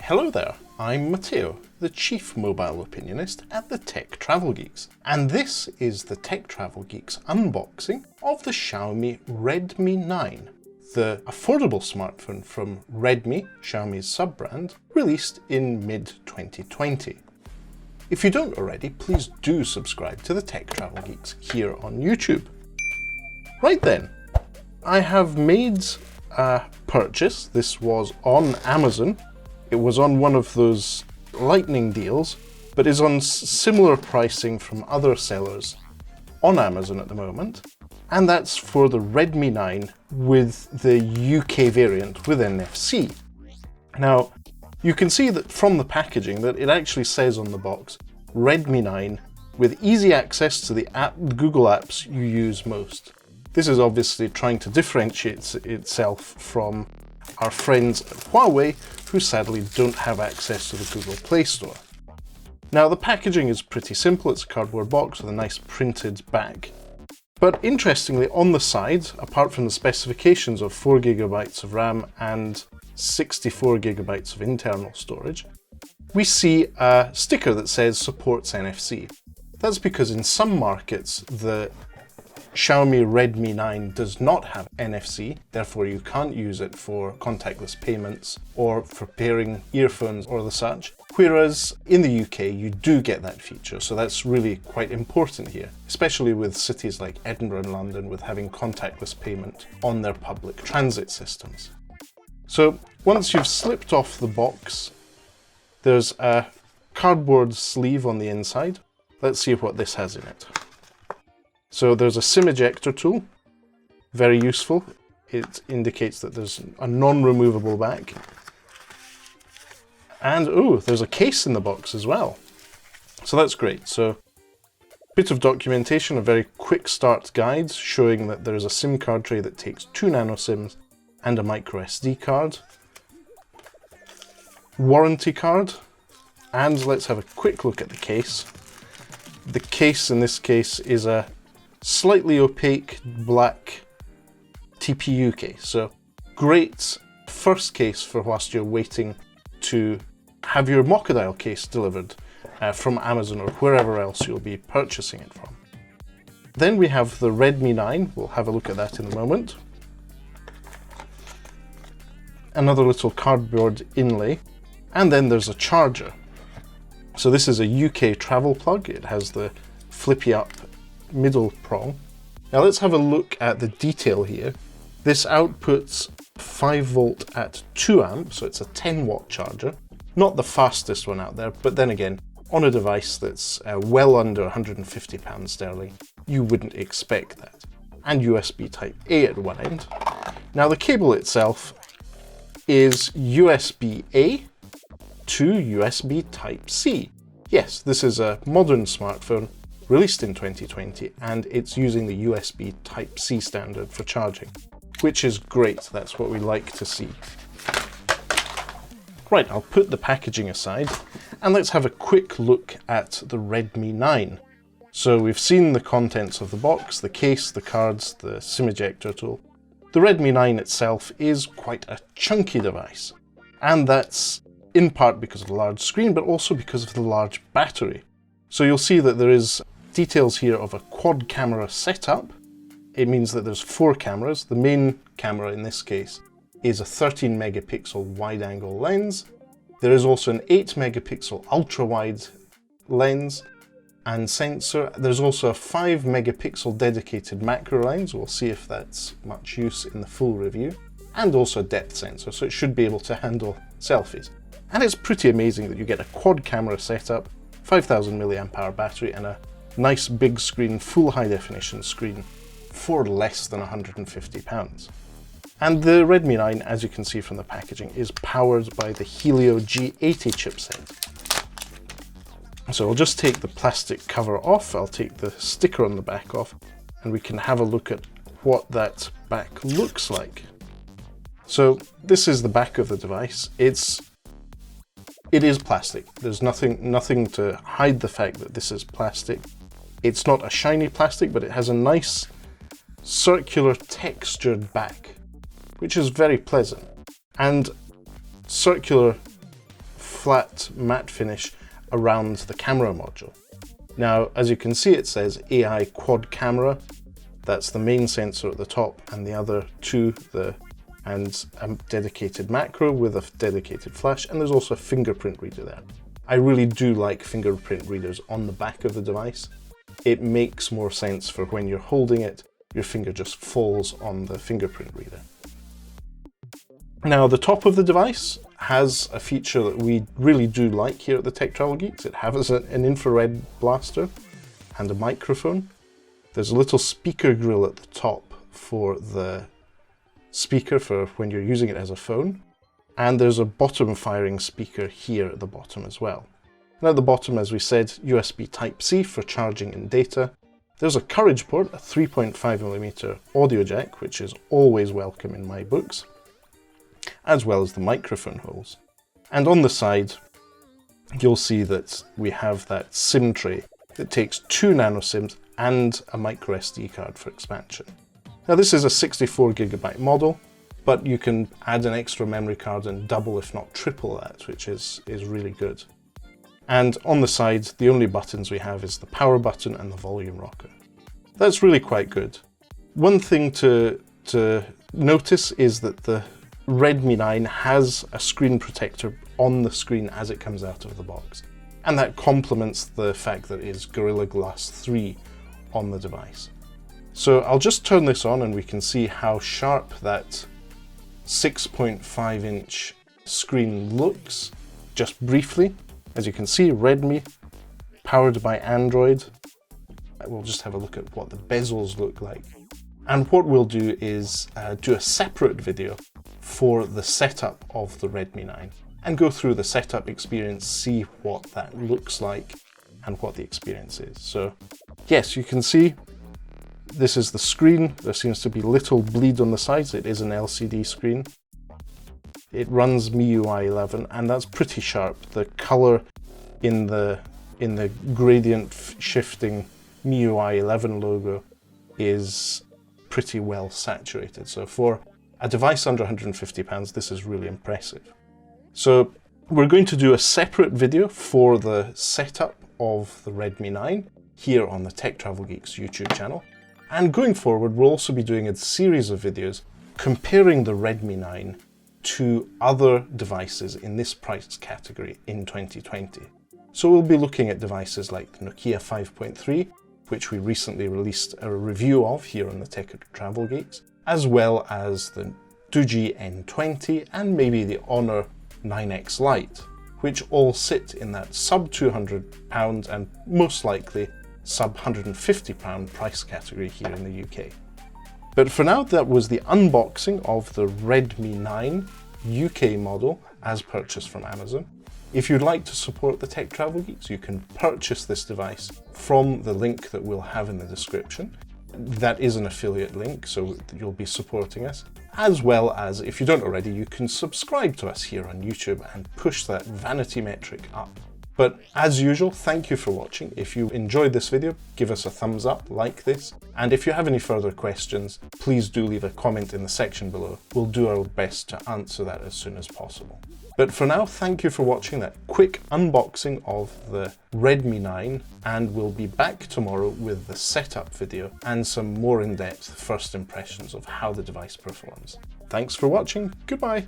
Hello there, I'm Matteo, the Chief Mobile Opinionist at the Tech Travel Geeks, and this is the Tech Travel Geeks unboxing of the Xiaomi Redmi 9, the affordable smartphone from Redmi, Xiaomi's sub-brand, released in mid-2020. If you don't already, please do subscribe to the Tech Travel Geeks here on YouTube. Right then, I have made a purchase. This was on Amazon. It was on one of those lightning deals, but is on similar pricing from other sellers on Amazon at the moment. And that's for the Redmi 9 with the UK variant with NFC. Now, you can see that from the packaging that it actually says on the box, Redmi 9 with easy access to the Google apps you use most. This is obviously trying to differentiate itself from our friends at Huawei, who sadly don't have access to the Google Play Store. Now, the packaging is pretty simple. It's a cardboard box with a nice printed back. But interestingly, on the sides, apart from the specifications of 4GB of RAM and 64GB of internal storage, we see a sticker that says supports NFC. That's because in some markets, the Xiaomi Redmi 9 does not have NFC, therefore you can't use it for contactless payments or for pairing earphones or the such, whereas in the UK you do get that feature, so that's really quite important here, especially with cities like Edinburgh and London with having contactless payment on their public transit systems. So once you've slipped off the box, there's a cardboard sleeve on the inside. Let's see what this has in it. So there's a SIM ejector tool, very useful. It indicates that there's a non-removable back. And oh, there's a case in the box as well. So that's great. So bit of documentation, a very quick start guide showing that there's a SIM card tray that takes 2 nano SIMs and a micro SD card. Warranty card. And let's have a quick look at the case. The case in this case is a slightly opaque black TPU case. So great first case for whilst you're waiting to have your Crocodile case delivered from Amazon or wherever else you'll be purchasing it from. Then we have the Redmi 9. We'll have a look at that in a moment. Another little cardboard inlay. And then there's a charger. So this is a UK travel plug. It has the flippy up middle prong. Now let's have a look at the detail here. This outputs 5 volt at 2 amps, so it's a 10 watt charger. Not the fastest one out there, but then again, on a device that's well under £150 sterling, you wouldn't expect that. And USB Type A at one end. Now the cable itself is USB-A to USB Type C. Yes, this is a modern smartphone released in 2020, and it's using the USB Type C standard for charging, which is great. That's what we like to see. Right, I'll put the packaging aside and let's have a quick look at the Redmi 9. So we've seen the contents of the box, the case, the cards, the SIM ejector tool. The Redmi 9 itself is quite a chunky device, and that's in part because of the large screen, but also because of the large battery. So you'll see that there is details here of a quad camera setup. It means that there's 4 cameras. The main camera in this case is a 13 megapixel wide angle lens. There is also an 8 megapixel ultra wide lens and sensor. There's also a 5 megapixel dedicated macro lens. We'll see if that's much use in the full review. And also a depth sensor, so it should be able to handle selfies. And it's pretty amazing that you get a quad camera setup, 5000 mAh battery, and a nice big screen, full high definition screen for less than £150. And the Redmi 9, as you can see from the packaging, is powered by the Helio G80 chipset. So I'll just take the plastic cover off, I'll take the sticker on the back off, and we can have a look at what that back looks like. So this is the back of the device. It is plastic. There's nothing to hide the fact that this is plastic. It's not a shiny plastic, but it has a nice circular textured back, which is very pleasant. And circular flat matte finish around the camera module. Now, as you can see, it says AI quad camera. That's the main sensor at the top, and the other two, and a dedicated macro with a dedicated flash, and there's also a fingerprint reader there. I really do like fingerprint readers on the back of the device. It makes more sense for when you're holding it, your finger just falls on the fingerprint reader. Now, the top of the device has a feature that we really do like here at the Tech Travel Geeks. It has an infrared blaster and a microphone. There's a little speaker grill at the top for the speaker for when you're using it as a phone. And there's a bottom firing speaker here at the bottom as well. And at the bottom, as we said, USB Type-C for charging and data. There's a Courage port, a 3.5mm audio jack, which is always welcome in my books, as well as the microphone holes. And on the side, you'll see that we have that SIM tray that takes 2 nano SIMs and a micro SD card for expansion. Now, this is a 64GB model, but you can add an extra memory card and double, if not triple that, which is really good. And on the side, the only buttons we have is the power button and the volume rocker. That's really quite good. One thing to notice is that the Redmi 9 has a screen protector on the screen as it comes out of the box. And that complements the fact that it is Gorilla Glass 3 on the device. So I'll just turn this on and we can see how sharp that 6.5-inch screen looks, just briefly. As you can see, Redmi, powered by Android. We'll just have a look at what the bezels look like. And what we'll do is do a separate video for the setup of the Redmi 9 and go through the setup experience, see what that looks like and what the experience is. So yes, you can see this is the screen. There seems to be little bleed on the sides. It is an LCD screen. It runs MIUI 11 and that's pretty sharp. The color in the gradient shifting MIUI 11 logo is pretty well saturated. So for a device under £150, this is really impressive. So we're going to do a separate video for the setup of the Redmi 9 here on the Tech Travel Geeks YouTube channel. And going forward, we'll also be doing a series of videos comparing the Redmi 9 to other devices in this price category in 2020. So we'll be looking at devices like the Nokia 5.3, which we recently released a review of here on the Tech Travel Geeks, as well as the Doogee N20 and maybe the Honor 9X Lite, which all sit in that sub £200 and most likely sub £150 price category here in the UK. But for now, that was the unboxing of the Redmi 9 UK model as purchased from Amazon. If you'd like to support the Tech Travel Geeks, you can purchase this device from the link that we'll have in the description. That is an affiliate link, so you'll be supporting us. As well as, if you don't already, you can subscribe to us here on YouTube and push that vanity metric up. But as usual, thank you for watching. If you enjoyed this video, give us a thumbs up, like this. And if you have any further questions, please do leave a comment in the section below. We'll do our best to answer that as soon as possible. But for now, thank you for watching that quick unboxing of the Redmi 9, and we'll be back tomorrow with the setup video and some more in-depth first impressions of how the device performs. Thanks for watching, goodbye!